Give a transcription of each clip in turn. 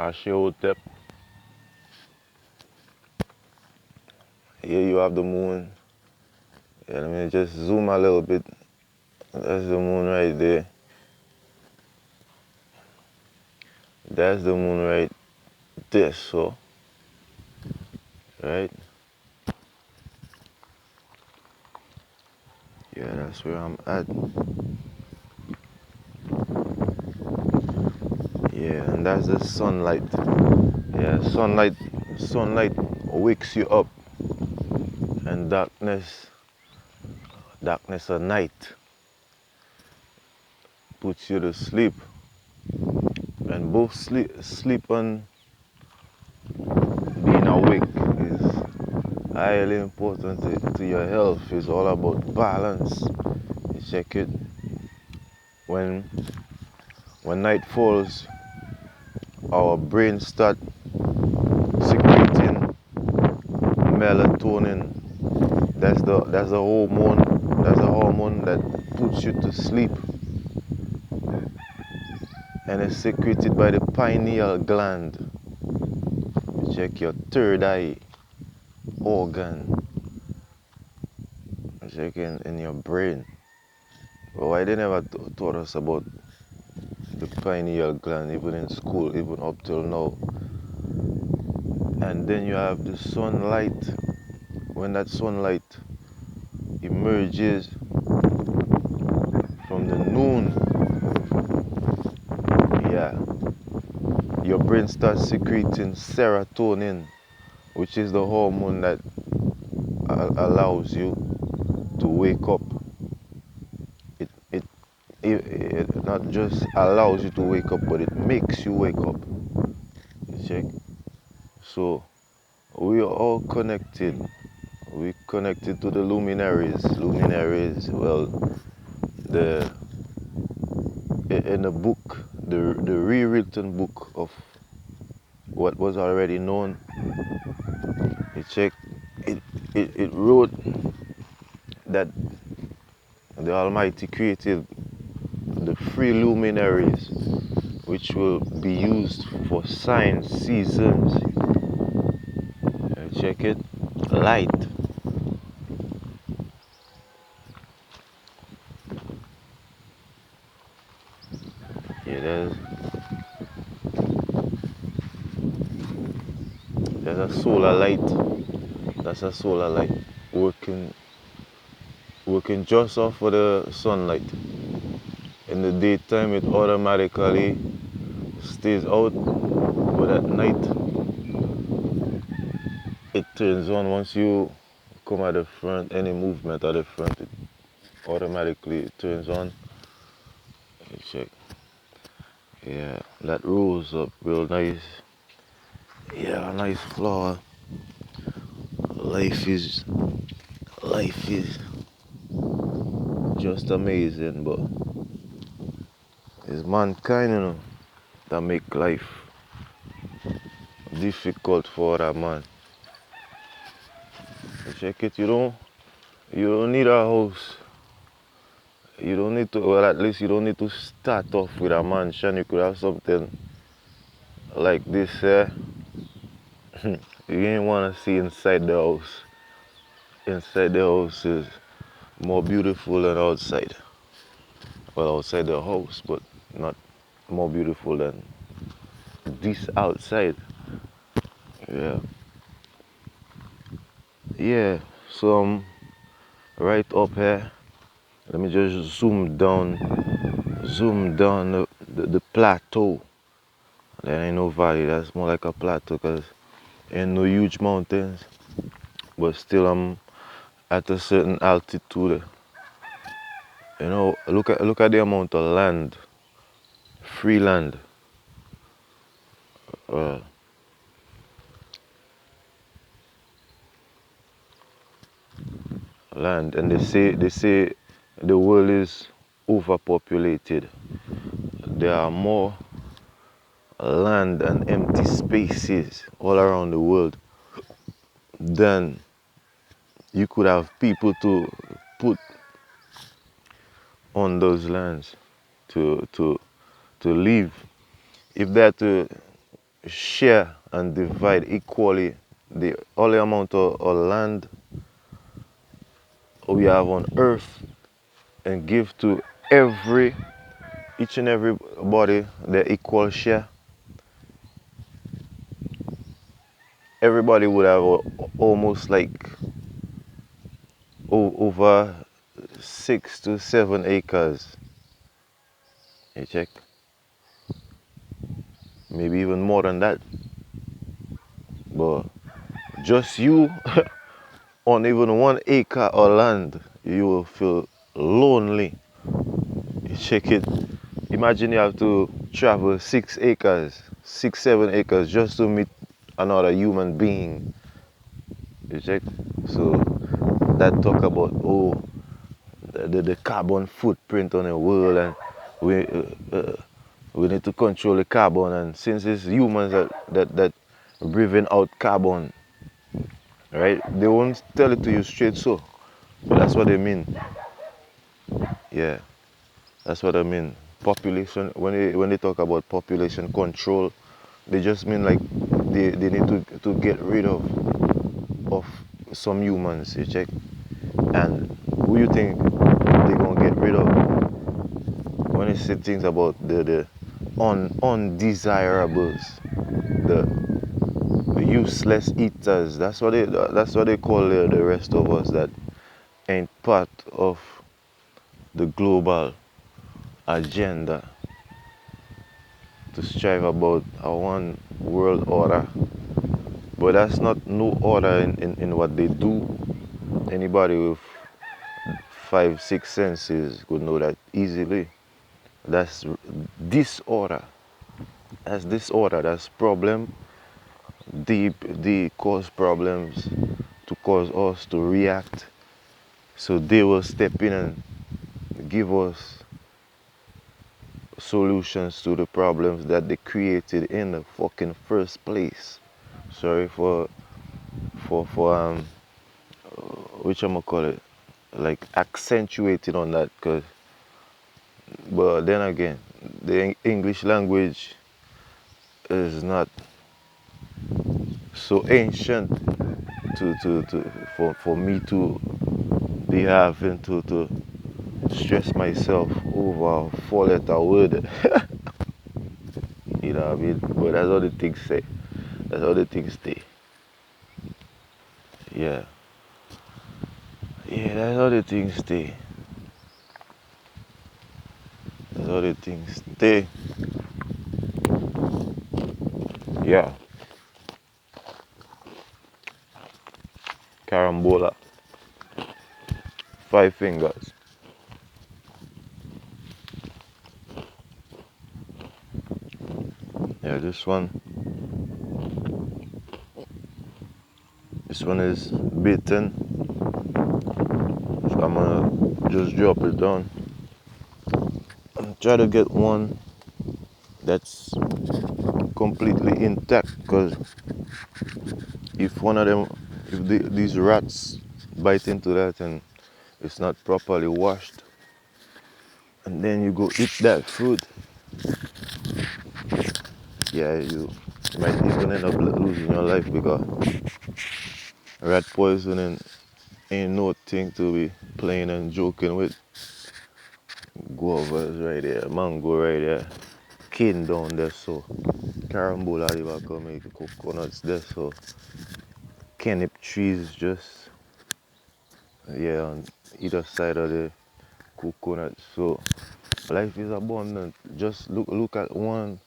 Ashihotep. Here you have the moon. Yeah, let me just zoom a little bit. That's the moon right there. That's the moon right there, so. Right? Yeah, that's where I'm at. Yeah, and that's the sunlight. Yeah, sunlight wakes you up, and darkness at night puts you to sleep. And both sleep and being awake is highly important to your health. It's all about balance. You check it. When night falls, our brain start secreting melatonin. That's the hormone. That's the hormone that puts you to sleep, and it's secreted by the pineal gland. You check your third eye organ. You check in your brain. But why they never taught us about the pineal gland, even in school, even up till now? And then you have the sunlight. When that sunlight emerges from the noon, yeah, your brain starts secreting serotonin, which is the hormone that allows you to wake up. It not just allows you to wake up, but it makes you wake up. You check? So we are all connected. We connected to the luminaries. Luminaries, well, the in the book, the rewritten book of what was already known. You check, it wrote that the Almighty created the three luminaries, which will be used for signs, seasons. Check it, light. Yeah, there's a solar light. That's a solar light working just off of the sunlight. In the daytime, it automatically stays out, but at night, it turns on. Once you come at the front, any movement at the front, it automatically turns on. You check. Yeah, that rose up real nice. Yeah, nice flower. Life is life is just amazing, but it's mankind, that make life difficult for that man. You check it. You don't need a house. You don't need to. Well, at least you don't need to start off with a mansion. You could have something like this here. You ain't want to see inside the house. Inside the house is more beautiful than outside. Well, outside the house, but not more beautiful than this outside. Yeah. Yeah. So right up here. Let me just zoom down the plateau. There ain't no valley. That's more like a plateau because ain't no huge mountains. But still, I'm at a certain altitude. Look at the amount of land, free land. Uh, Land, and they say the world is overpopulated. There are more land and empty spaces all around the world than you could have people to put on those lands to live. If they had to share and divide equally the only amount of land we have on earth and give to every each and everybody their equal share, everybody would have almost like over 6 to 7 acres. You check, maybe even more than that. But just you on even 1 acre of land, you will feel lonely. You check it. Imagine you have to travel 6 acres, 6, 7 acres just to meet another human being. You check. So that talk about the carbon footprint on the world, and we we need to control the carbon, and since it's humans that breathing out carbon, right? They won't tell it to you straight, so that's what they mean. Yeah, that's what I mean. Population, when they talk about population control, they just mean like they need to get rid of some humans, you check. And who you think they gonna get rid of when they say things about the undesirables, the useless eaters? That's what they call the rest of us that ain't part of the global agenda to strive about a one world order. But that's not no order in what they do. Anybody with 5, 6 senses could know that easily. That's disorder. That's disorder. That's problem. They cause problems to cause us to react. So they will step in and give us solutions to the problems that they created in the fucking first place. Sorry for which I'm gonna call it, like accentuating on that, cause but then again, the English language is not so ancient for me to be having to stress myself over a 4 letter word. You know what I mean? But that's how the things say. That's how the things stay. Yeah. Yeah, that's how the things stay. That's how the things stay. Yeah. Carambola. 5 fingers. Yeah, this one is bitten. So I'm gonna just drop it down and try to get one that's completely intact, because if one of them, if these rats bite into that and it's not properly washed, and then you go eat that food, yeah, you might even end up losing your life, because rat poisoning ain't no thing to be playing and joking with. Guavas right there, mango right there, cane down there, so carambola river come, coconuts there, so canip trees just, yeah, on either side of the coconut. So life is abundant. Just look at one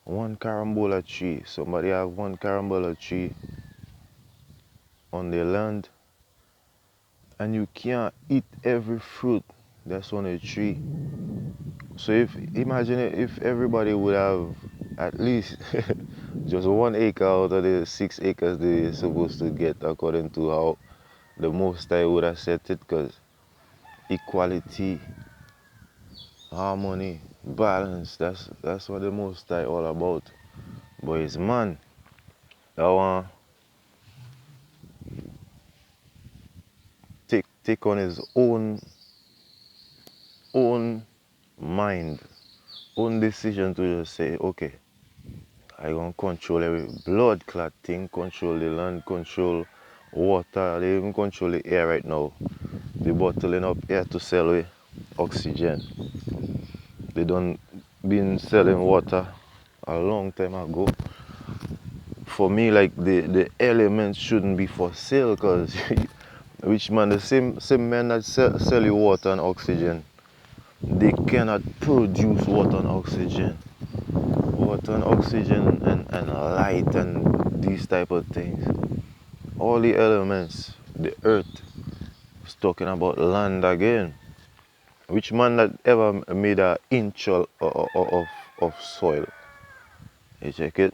carambola tree. Somebody have one carambola tree on their land, and you can't eat every fruit that's on a tree. So if imagine if everybody would have at least just 1 acre out of the 6 acres they're supposed to get, according to how the Most High would have set it, because equality, harmony, balance, that's what the Most High all about. But it's man that want take on his own mind, own decision to just say, okay, I gonna control every blood clot thing, control the land, control water, they even control the air right now. They bottling up air to sell with oxygen. They done been selling water a long time ago. For me, like the elements shouldn't be for sale, cause which man, the same men that sell you water and oxygen, they cannot produce water and oxygen. Water and oxygen and light and these type of things. All the elements, the earth is talking about land again. Which man that ever made an inch of soil? You check it,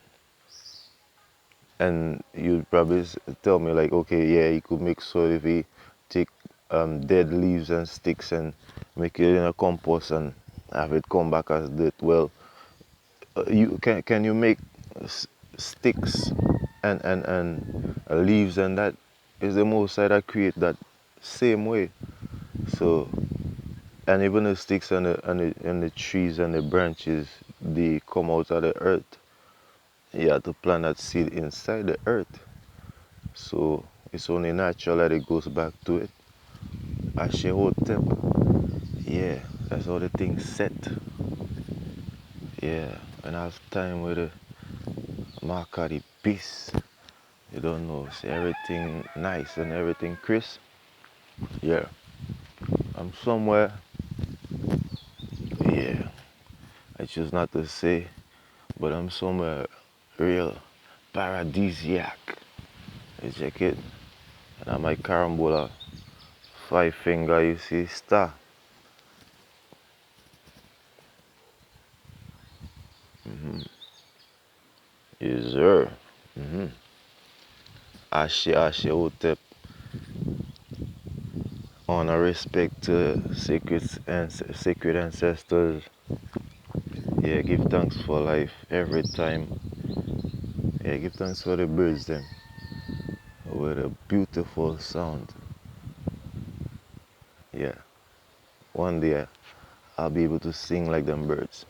and you'd probably tell me like, okay, yeah, he could make soil if he take dead leaves and sticks and make it in a compost and have it come back as dirt. Well, you can you make sticks and leaves, and that is the most side that create that same way. So, and even the sticks and the trees and the branches, they come out of the earth. You have to plant that seed inside the earth. So it's only natural that it goes back to it. Ashehotep. Yeah, that's how the thing set. Yeah, and I have time with the mark of the beast. You don't know, see everything nice and everything crisp. Yeah, I'm somewhere. Yeah, I choose not to say, but I'm somewhere real paradisiac. You check it, and on my carambola, 5 finger, you see star. Yes, sir. Ashe Hotep, honor, respect to sacred ancestors. Yeah, give thanks for life every time. Yeah, give thanks for the birds them with a beautiful sound. Yeah, one day I'll be able to sing like them birds.